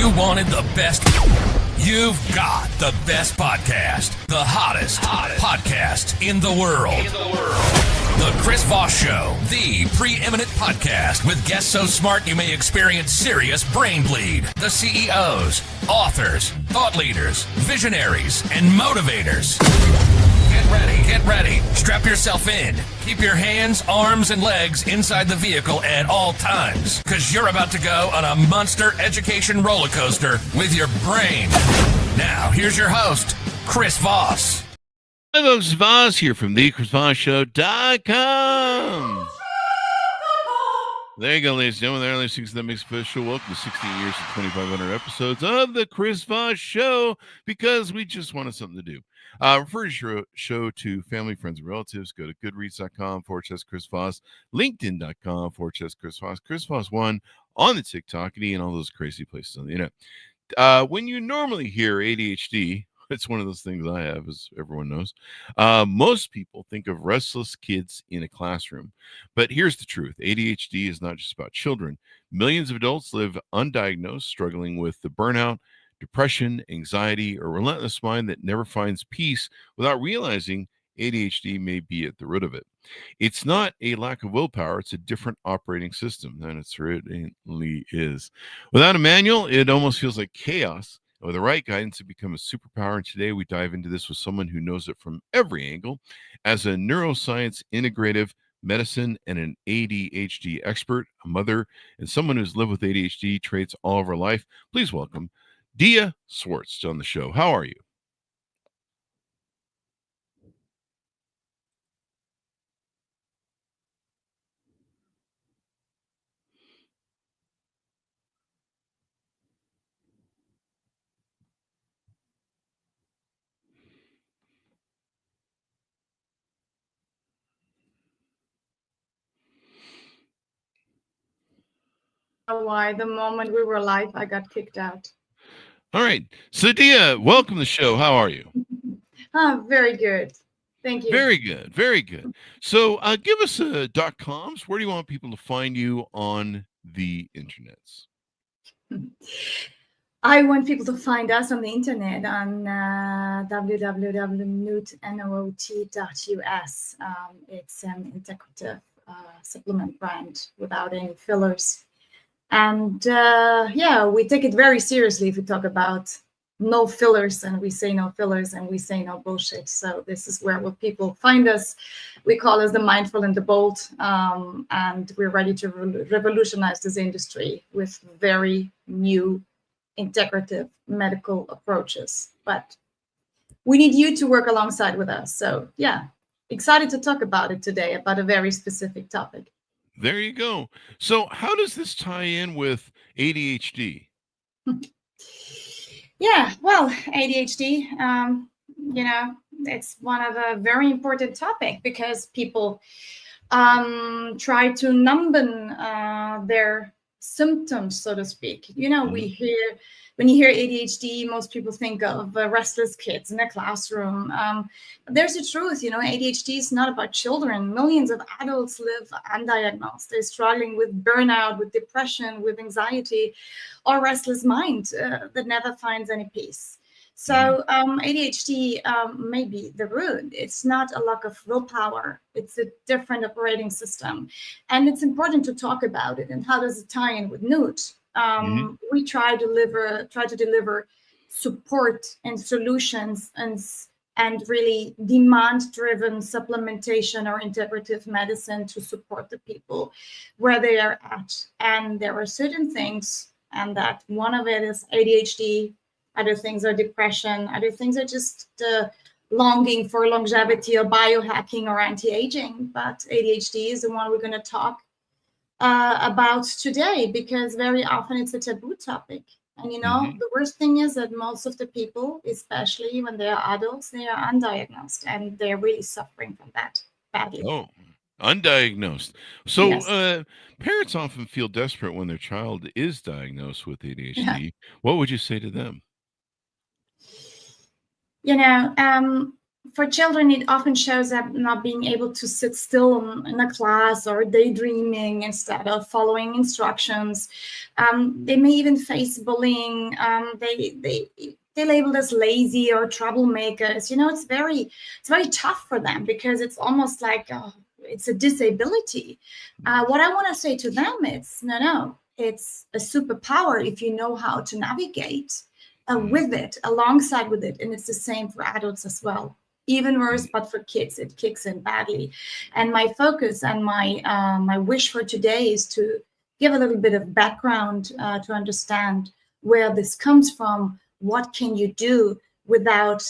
You wanted the best. You've got the best podcast. The hottest podcast in the world. The Chris Voss Show, the preeminent podcast with guests so smart you may experience serious brain bleed. The CEOs, authors, thought leaders, visionaries, and motivators. Get ready. Strap yourself in. Keep your hands, arms, and legs inside the vehicle at all times, because you're about to go on a monster education roller coaster with your brain. Now, here's your host, Chris Voss. Hi, folks. Voss here from thechrisvossshow.com. There you go, ladies and gentlemen. There, listening to the Mix Official. Welcome to 16 years and 2,500 episodes of the Chris Voss Show, because we just wanted something to do. Refer your show to family, friends, and relatives. Go to goodreads.com/Chris Voss, linkedin.com/Chris Voss, Chris Voss1 on the TikTok, and all those crazy places on the internet. When you normally hear ADHD, it's one of those things I have, as everyone knows. Most people think of restless kids in a classroom. But here's the truth. ADHD is not just about children. Millions of adults live undiagnosed, struggling with the burnout, depression, anxiety, or relentless mind that never finds peace without realizing ADHD may be at the root of it. It's not a lack of willpower. It's a different operating system. And it certainly is. Without a manual, it almost feels like chaos. With the right guidance, it becomes a superpower. And today we dive into this with someone who knows it from every angle. As a neuroscience, integrative medicine, and an ADHD expert, a mother, and someone who's lived with ADHD traits all of her life, please welcome Dia Schwarz on the show. How are you? Why the moment we were live, I got kicked out. All right. So, Dia, welcome to the show. How are you? Very good. Thank you. Very good. Very good. So, give us .coms. Where do you want people to find you on the internets? I want people to find us on the internet on www.noot.us. It's an integrative supplement brand without any fillers. And we take it very seriously if we talk about no fillers, and we say no fillers, and we say no bullshit. So this is where people find us. We call us the mindful and the bold, and we're ready to revolutionize this industry with very new integrative medical approaches. But we need you to work alongside with us. So yeah, excited to talk about it today, about a very specific topic. There you go. So how does this tie in with ADHD? Yeah, well, ADHD, it's one of a very important topic because people try to numb their symptoms, so to speak. When you hear ADHD, most people think of restless kids in a classroom. There's the truth, ADHD is not about children. Millions of adults live undiagnosed. They're struggling with burnout, with depression, with anxiety, or restless mind that never finds any peace. So ADHD may be the root. It's not a lack of willpower. It's a different operating system. And it's important to talk about it. And how does it tie in with NOOT? We try to deliver support and solutions and really demand-driven supplementation or integrative medicine to support the people where they are at. And there are certain things, and that one of it is ADHD. Other things are depression. Other things are just longing for longevity or biohacking or anti-aging. But ADHD is the one we're going to talk about today, because very often it's a taboo topic. And the worst thing is that most of the people, especially when they are adults, they are undiagnosed, and they're really suffering from that badly. Oh, undiagnosed. So Yes. Parents often feel desperate when their child is diagnosed with ADHD. Yeah. What would you say to them? for children, it often shows up not being able to sit still in a class or daydreaming instead of following instructions. They may even face bullying. They labeled as lazy or troublemakers. It's very tough for them because it's almost like it's a disability. What I want to say to them is no, it's a superpower if you know how to navigate with it, alongside with it, and it's the same for adults as well. Even worse, but for kids, it kicks in badly. And my focus and my wish for today is to give a little bit of background to understand where this comes from. What can you do without,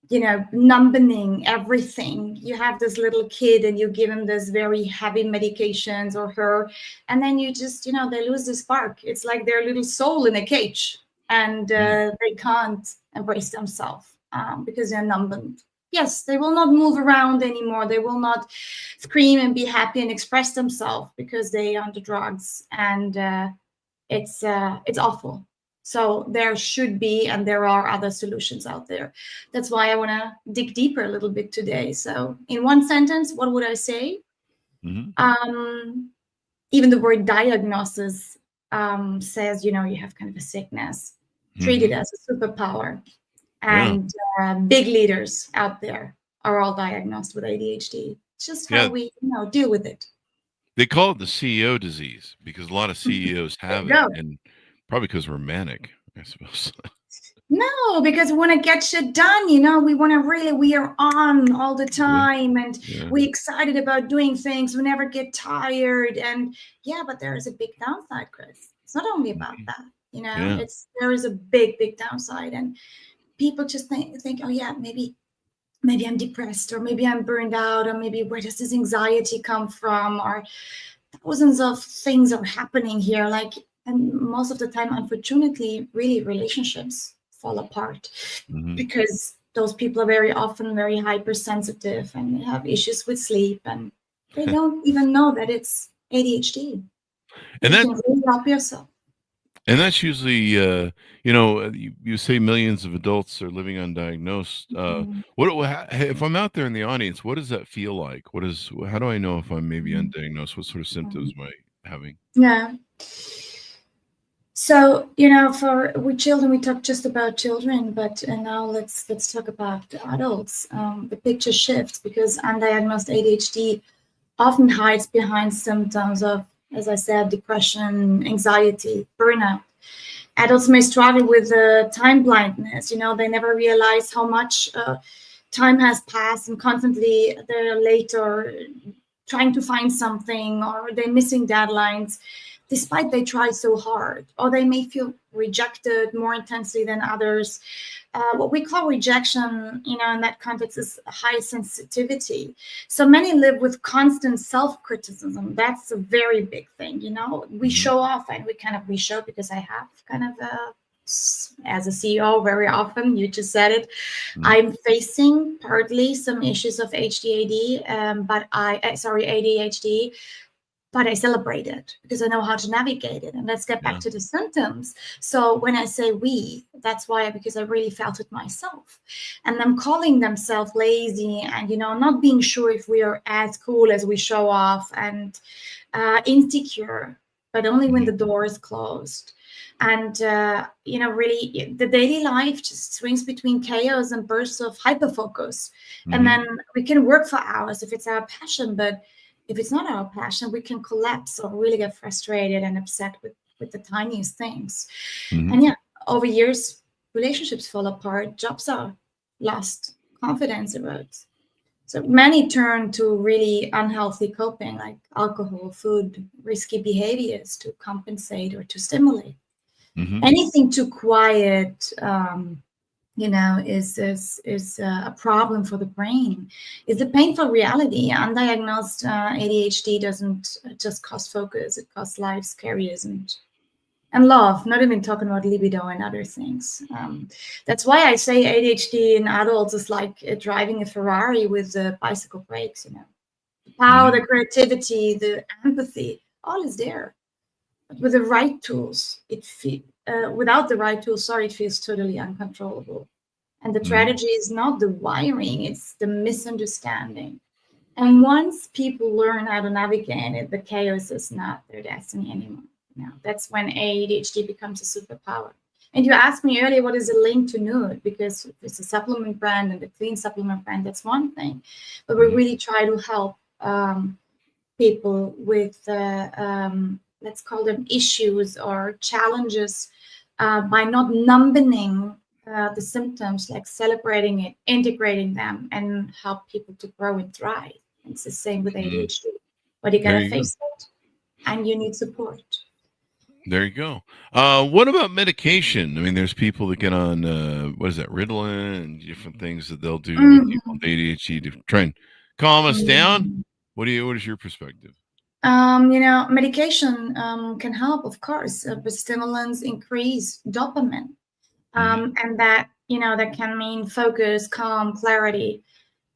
numbing everything? You have this little kid and you give him this very heavy medications or her, and then you just, they lose the spark. It's like their little soul in a cage, and they can't embrace themselves. Because they're numbed. Yes, they will not move around anymore. They will not scream and be happy and express themselves because they are on the drugs, and it's awful. So there should be, and there are other solutions out there. That's why I want to dig deeper a little bit today. So in one sentence, what would I say? Even the word diagnosis says, you have kind of a sickness. Treat it as a superpower. And big leaders out there are all diagnosed with ADHD. It's just how we deal with it. They call it the CEO disease because a lot of CEOs have it, and probably because we're manic, I suppose. No, because we want to get shit done. We are on all the time, and we're excited about doing things. We never get tired, and but there is a big downside, Chris. It's not only about that. There is a big downside, and people just think, oh yeah, maybe I'm depressed, or maybe I'm burned out, or maybe where does this anxiety come from, or thousands of things are happening here. And most of the time, unfortunately, really relationships fall apart because those people are very often very hypersensitive and they have issues with sleep, and they don't even know that it's ADHD. And you can really help yourself. And that's usually, you say millions of adults are living undiagnosed. If I'm out there in the audience, what does that feel like? How do I know if I'm maybe undiagnosed? What sort of symptoms am I having? Yeah. So, with children, we talk just about children, but now let's talk about adults. The picture shifts because undiagnosed ADHD often hides behind symptoms of, as I said, depression, anxiety, burnout. Adults may struggle with time blindness. They never realize how much time has passed, and constantly they're late or trying to find something, or they're missing deadlines despite they try so hard, or they may feel rejected more intensely than others. What we call rejection, in that context, is high sensitivity. So many live with constant self-criticism. That's a very big thing. We show off, and we show because I have as a CEO very often, you just said it, I'm facing partly some issues of ADHD, but I celebrate it because I know how to navigate it. And let's get back to the symptoms. So when I say we, that's because I really felt it myself. And them calling themselves lazy and, not being sure if we are as cool as we show off, and insecure, but only when the door is closed. And, really the daily life just swings between chaos and bursts of hyperfocus. And then we can work for hours if it's our passion, but if it's not our passion, we can collapse or really get frustrated and upset with the tiniest things. And over years, relationships fall apart, jobs are lost, confidence erodes. So many turn to really unhealthy coping, like alcohol, food, risky behaviors to compensate or to stimulate. Anything to quiet, is a problem for the brain. It's a painful reality. Undiagnosed ADHD doesn't just cost focus; it costs lives, careers, and love. Not even talking about libido and other things. That's why I say ADHD in adults is like driving a Ferrari with bicycle brakes. The power, the creativity, the empathy, all is there. But with the right tools, without the right tools, it feels totally uncontrollable. And the tragedy is not the wiring, it's the misunderstanding. And once people learn how to navigate it, the chaos is not their destiny anymore. That's when ADHD becomes a superpower. And you asked me earlier, what is the link to Nude? Because it's a supplement brand and the clean supplement brand, that's one thing. But we really try to help people with, let's call them issues or challenges by not numbing the symptoms, like celebrating it, integrating them, and help people to grow and thrive. It's the same with ADHD. But you gotta face it, and you need support. There you go. What about medication? I mean, there's people that get on what is that, Ritalin and different things that they'll do with people with ADHD to try and calm us down. What is your perspective? Medication can help, of course, but stimulants increase dopamine. And that, that can mean focus, calm, clarity,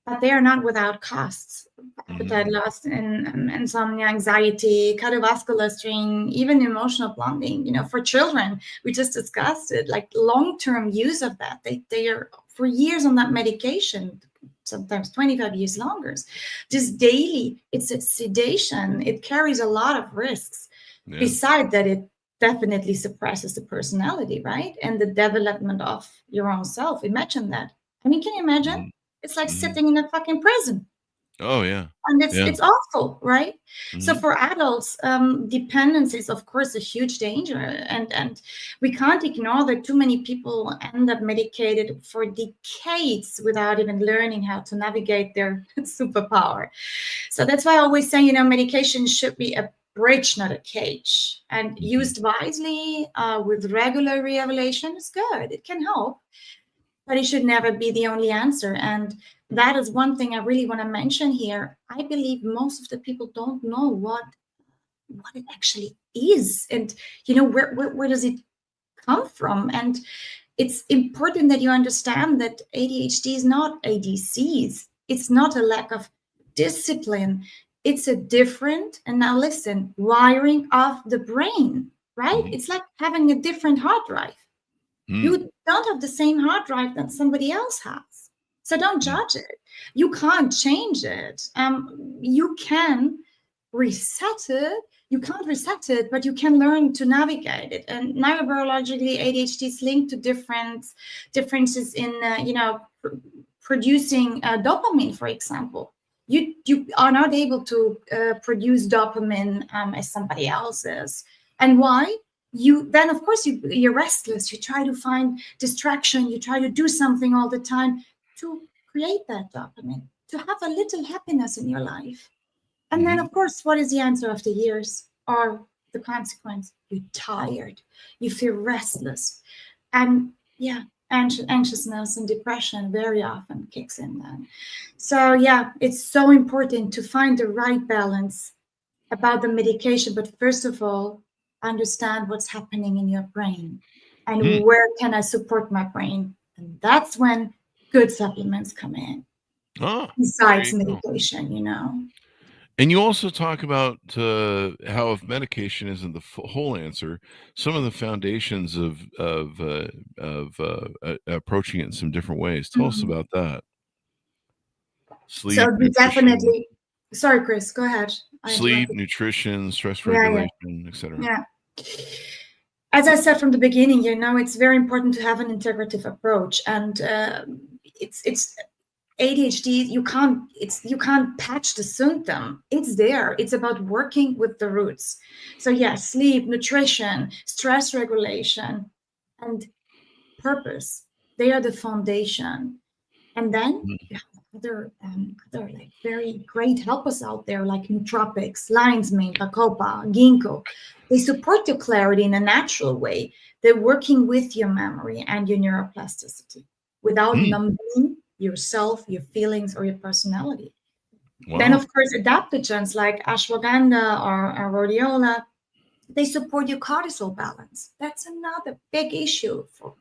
but they are not without costs. Appetite loss, insomnia, anxiety, cardiovascular strain, even emotional blunting. For children, we just discussed it, like long-term use of that. They are for years on that medication, sometimes 25 years longer. Just daily, it's a sedation. It carries a lot of risks. Yeah. Besides that, it definitely suppresses the personality, right? And the development of your own self. Imagine that. I mean, can you imagine? It's like sitting in a fucking prison. Oh, yeah. And it's awful, right? So for adults, dependence is, of course, a huge danger. And we can't ignore that too many people end up medicated for decades without even learning how to navigate their superpower. So that's why I always say, medication should be a bridge, not a cage. And used wisely with regular re-evaluation is good. It can help. But it should never be the only answer. And that is one thing I really want to mention here. I believe most of the people don't know what it actually is. And, where does it come from? And it's important that you understand that ADHD is not a disease. It's not a lack of discipline. It's a different, and now listen, wiring of the brain, right? It's like having a different hard drive. You don't have the same hard drive that somebody else has. So don't judge it. You can't change it. You can reset it. You can't reset it, but you can learn to navigate it. And neurobiologically, ADHD is linked to differences in, producing dopamine, for example. You are not able to produce dopamine as somebody else is. And why? Then of course you're restless. You try to find distraction. You try to do something all the time to create that dopamine, to have a little happiness in your life. And then of course, what is the answer after years, or the consequence? You're tired. You feel restless, and anxiousness and depression very often kicks in then. So it's so important to find the right balance about the medication. But first of all, understand what's happening in your brain and where can I support my brain. And that's when good supplements come in. Besides medication, And you also talk about how if medication isn't the whole answer, some of the foundations of approaching it in some different ways. Tell us about that. Sleep, so definitely. Sorry, Chris, go ahead. Sleep, nutrition, stress regulation, etc. Yeah. As I said from the beginning, it's very important to have an integrative approach, and it's ADHD. You can't patch the symptom. It's there. It's about working with the roots. So sleep, nutrition, stress regulation, and purpose. They are the foundation. And then you have other like very great helpers out there, like nootropics, lion's mane, bacopa, ginkgo. They support your clarity in a natural way. They're working with your memory and your neuroplasticity without numbing yourself, your feelings, or your personality. Wow. Then, of course, adaptogens like ashwagandha or rhodiola, they support your cortisol balance. That's another big issue for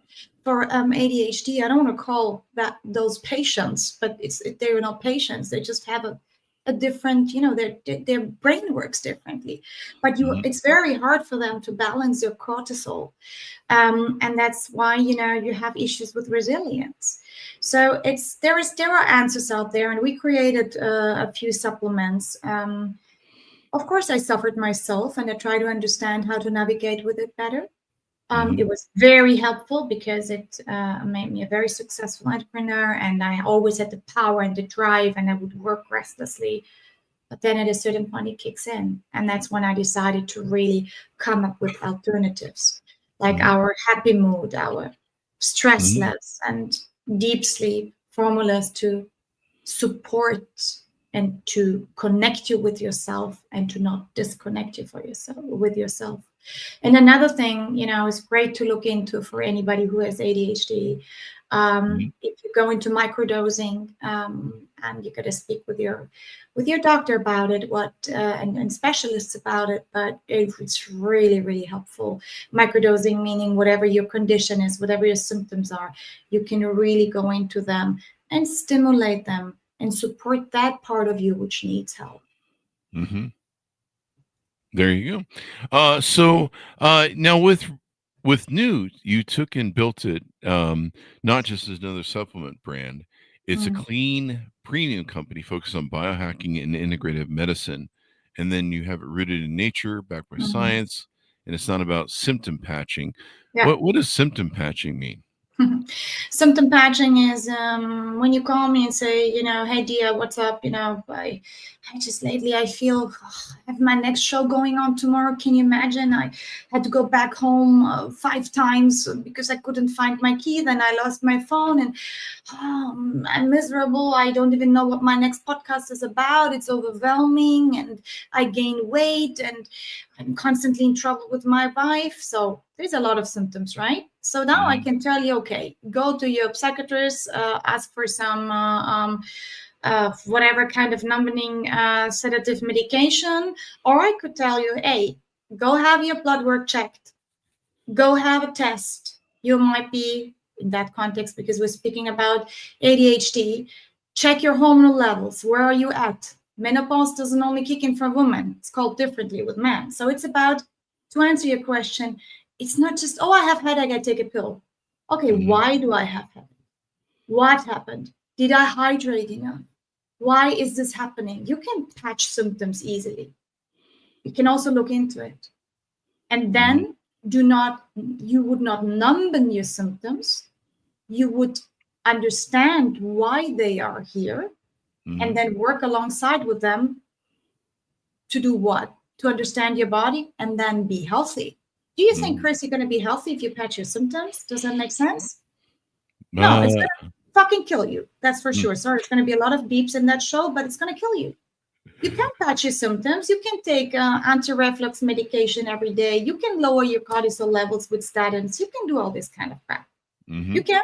ADHD. I don't want to call those patients, but they're not patients. They just have a a different, their brain works differently. But it's very hard for them to balance your cortisol. And that's why, you have issues with resilience. So there are answers out there, and we created a few supplements. Of course, I suffered myself, and I try to understand how to navigate with it better. It was very helpful because it made me a very successful entrepreneur, and I always had the power and the drive, and I would work restlessly. But then at a certain point, it kicks in. And that's when I decided to really come up with alternatives, like our happy mood, our stress less, and deep sleep formulas to support and to connect you with yourself and to not disconnect you with yourself. And another thing, is great to look into for anybody who has ADHD. If you go into microdosing, and you got to speak with your doctor about it, and specialists about it, but it's really, really helpful. Microdosing meaning whatever your condition is, whatever your symptoms are, you can really go into them and stimulate them and support that part of you which needs help. There you go. So now with New, you took and built it not just as another supplement brand. It's a clean premium company focused on biohacking and integrative medicine. And then you have it rooted in nature, backed by science, and it's not about symptom patching. Yeah. What does symptom patching mean? Symptom patching is when you call me and say, hey, Dia, what's up? I just lately I feel I have my next show going on tomorrow. Can you imagine? I had to go back home 5 times because I couldn't find my key. Then I lost my phone, and I'm miserable. I don't even know what my next podcast is about. It's overwhelming, and I gain weight, and I'm constantly in trouble with my wife. So there's a lot of symptoms, right? So now I can tell you, okay, go to your psychiatrist, ask for some whatever kind of numbing sedative medication. Or I could tell you, hey, go have your blood work checked. Go have a test. You might be in that context because we're speaking about ADHD. Check your hormonal levels. Where are you at? Menopause doesn't only kick in for women. It's called differently with men. So it's about, to answer your question, it's not just, I have headache, I take a pill. Okay, why do I have headache? What happened? Did I hydrate enough? Why is this happening? You can patch symptoms easily. You can also look into it. And then you would not numb your symptoms. You would understand why they are here and then work alongside with them to do what? To understand your body and then be healthy. Do you think, Chris, you're going to be healthy if you patch your symptoms? Does that make sense? No, it's going to fucking kill you. That's for sure. Sorry, it's going to be a lot of beeps in that show, but it's going to kill you. You can patch your symptoms. You can take anti-reflux medication every day. You can lower your cortisol levels with statins. You can do all this kind of crap. You can.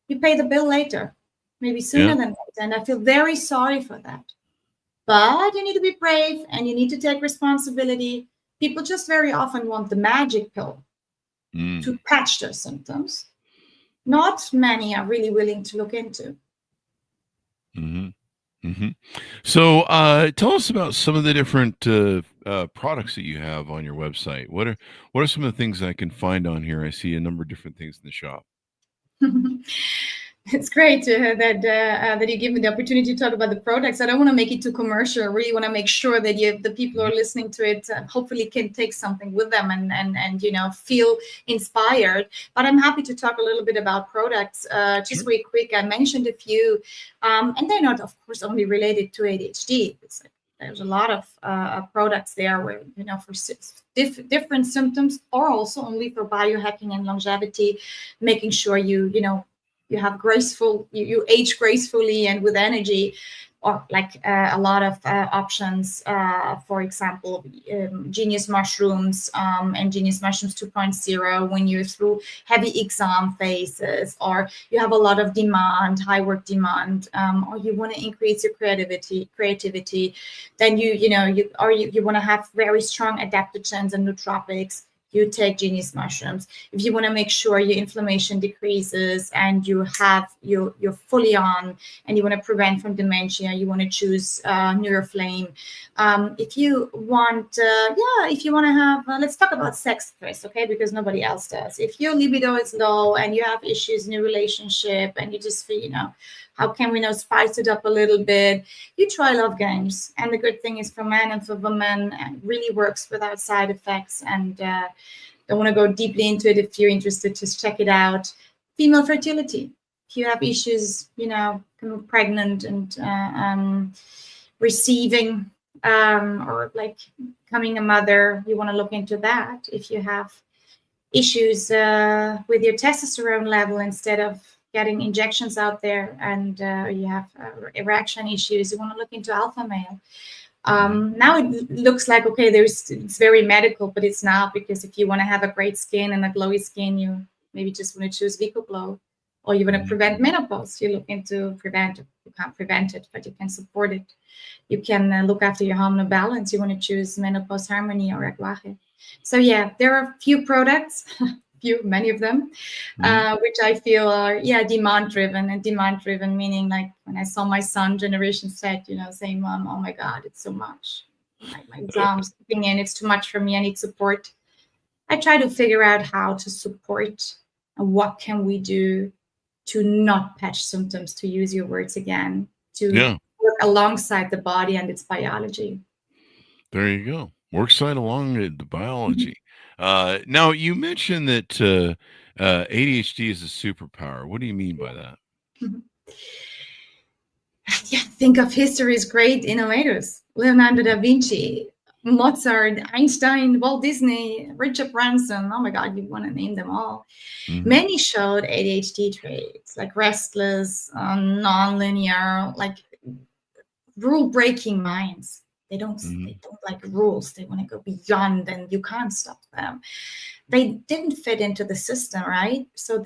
You pay the bill later, maybe sooner than later. And I feel very sorry for that. But you need to be brave and you need to take responsibility. People just very often want the magic pill to patch their symptoms. Not many are really willing to look into. So tell us about some of the different products that you have on your website. What are some of the things I can find on here? I see a number of different things in the shop. It's great that you give me the opportunity to talk about the products. I don't want to make it too commercial. I really want to make sure that the people who are listening to it hopefully can take something with them and feel inspired. But I'm happy to talk a little bit about products. Just really quick, I mentioned a few, and they're not, of course, only related to ADHD. It's like there's a lot of products there where for different symptoms, or also only for biohacking and longevity, making sure you have you age gracefully and with energy, or like a lot of options. For example, Genius Mushrooms and Genius Mushrooms 2.0 when you're through heavy exam phases, or you have a lot of demand, high work demand, or you want to increase your creativity. Then you want to have very strong adaptogens and nootropics. you take genius mushrooms. If you want to make sure your inflammation decreases and you're fully on, and you want to prevent from dementia, you want to choose Neuroflame. If you want to have, let's talk about sex first, okay? Because nobody else does. If your libido is low and you have issues in your relationship and you just feel, how can we spice it up a little bit? You try Love Games. And the good thing is for men and for women, it really works without side effects. And don't want to go deeply into it. If you're interested, just check it out. Female fertility. If you have issues, pregnant and receiving or like becoming a mother, you want to look into that. If you have issues with your testosterone level, instead of getting injections out there, and you have erection issues, you want to look into alpha male. Now it looks like, okay, it's very medical, but it's not, because if you want to have a great skin and a glowy skin, you maybe just want to choose VicoGlow. Or you want to prevent menopause, you look into prevent. You can't prevent it, but you can support it. You can look after your hormonal balance. You want to choose Menopause Harmony or Aguaje. So yeah, there are few products, many of them, which I feel are demand driven. And demand driven meaning, like when I saw my son Generation Z, saying, "Mom, oh my God, it's so much. My exams kicking in, it's too much for me. I need support." I try to figure out how to support and what can we do to not patch symptoms, to use your words again, to work alongside the body and its biology. There you go. Work side along the biology. Now, you mentioned that ADHD is a superpower. What do you mean by that? Yeah, think of history's great innovators. Leonardo da Vinci, Mozart, Einstein, Walt Disney, Richard Branson. Oh my God, you want to name them all. Many showed ADHD traits, like restless, non-linear, like rule-breaking minds. They don't like rules. They want to go beyond, and you can't stop them. They didn't fit into the system, right? So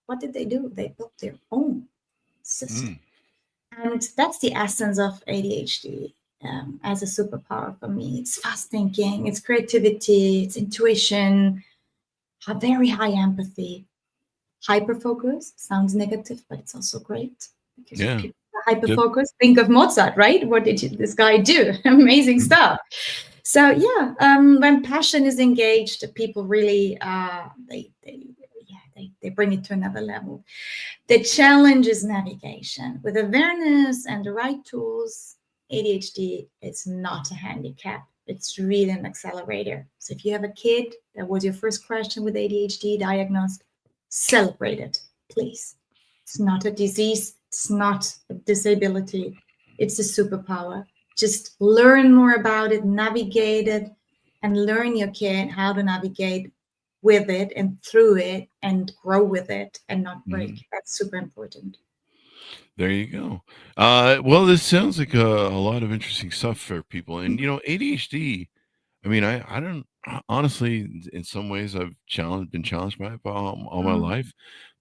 what did they do? They built their own system. And that's the essence of ADHD as a superpower for me. It's fast thinking, it's creativity, it's intuition, a very high empathy, hyperfocus. Sounds negative, but it's also great. Because people are hyperfocus. Think of Mozart, right? What did this guy do? Amazing stuff. So when passion is engaged, people really they bring it to another level. The challenge is navigation. With awareness and the right tools, ADHD is not a handicap. It's really an accelerator. So if you have a kid, that was your first question with ADHD diagnosed, celebrate it, please. It's not a disease. It's not a disability. It's a superpower. Just learn more about it, navigate it, and learn your kid how to navigate with it and through it and grow with it and not break. That's super important. There you go. Well, this sounds like a lot of interesting stuff for people. And, ADHD, I mean, I don't, honestly, in some ways I've been challenged by it all my life,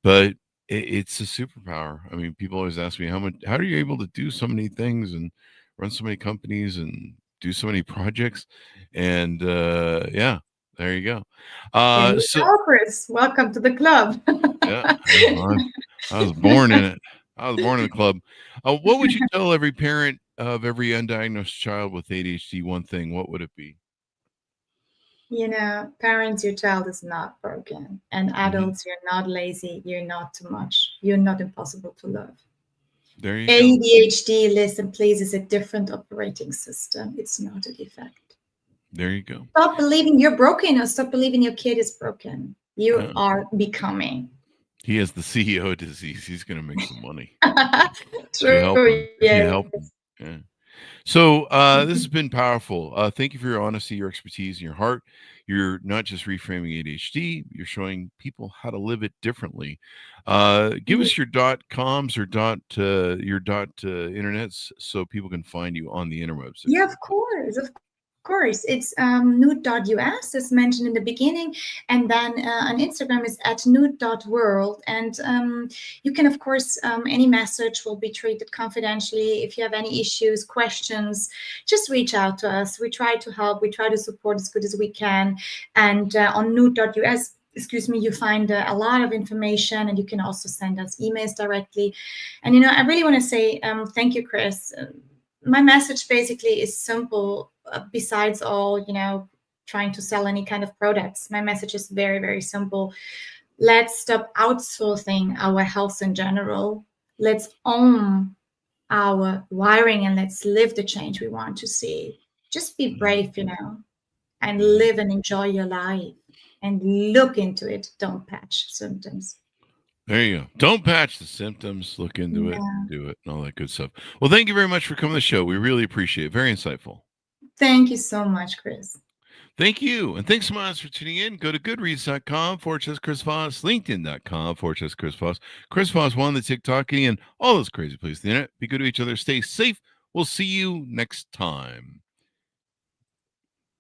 but it's a superpower. I mean, people always ask me how are you able to do so many things and run so many companies and do so many projects? And there you go. Chris, welcome to the club. I was born in it. I was born in the club. What would you tell every parent of every undiagnosed child with ADHD? One thing, what would it be? Parents, your child is not broken. And adults, you're not lazy. You're not too much. You're not impossible to love. There you go. ADHD, listen, please, is a different operating system. It's not a defect. There you go. Stop believing you're broken, or stop believing your kid is broken. You are becoming. He has the CEO disease. He's going to make some money. True. Help him. Yeah. So this has been powerful. Thank you for your honesty, your expertise, and your heart. You're not just reframing ADHD. You're showing people how to live it differently. Give us your .coms or your internets so people can find you on the interwebs. Yeah, of course. course, it's nude.us, as mentioned in the beginning, and then on Instagram is at nude.world. And you can, of course, any message will be treated confidentially. If you have any issues, questions, just reach out to us. We try to help. We try to support as good as we can. And on nude.us, you find a lot of information, and you can also send us emails directly. And, I really want to say thank you, Chris. My message basically is simple. Besides all, trying to sell any kind of products, my message is very, very simple. Let's stop outsourcing our health in general. Let's own our wiring, and let's live the change we want to see. Just be brave, and live and enjoy your life. And look into it. Don't patch symptoms. There you go. Don't patch the symptoms. Look into it, do it, and all that good stuff. Well, thank you very much for coming to the show. We really appreciate it. Very insightful. Thank you so much, Chris. Thank you. And thanks so much for tuning in. Go to goodreads.com/Chris Voss, LinkedIn.com/Chris Voss. Chris Voss, one, the TikToking, and all those crazy places on the internet. Be good to each other. Stay safe. We'll see you next time.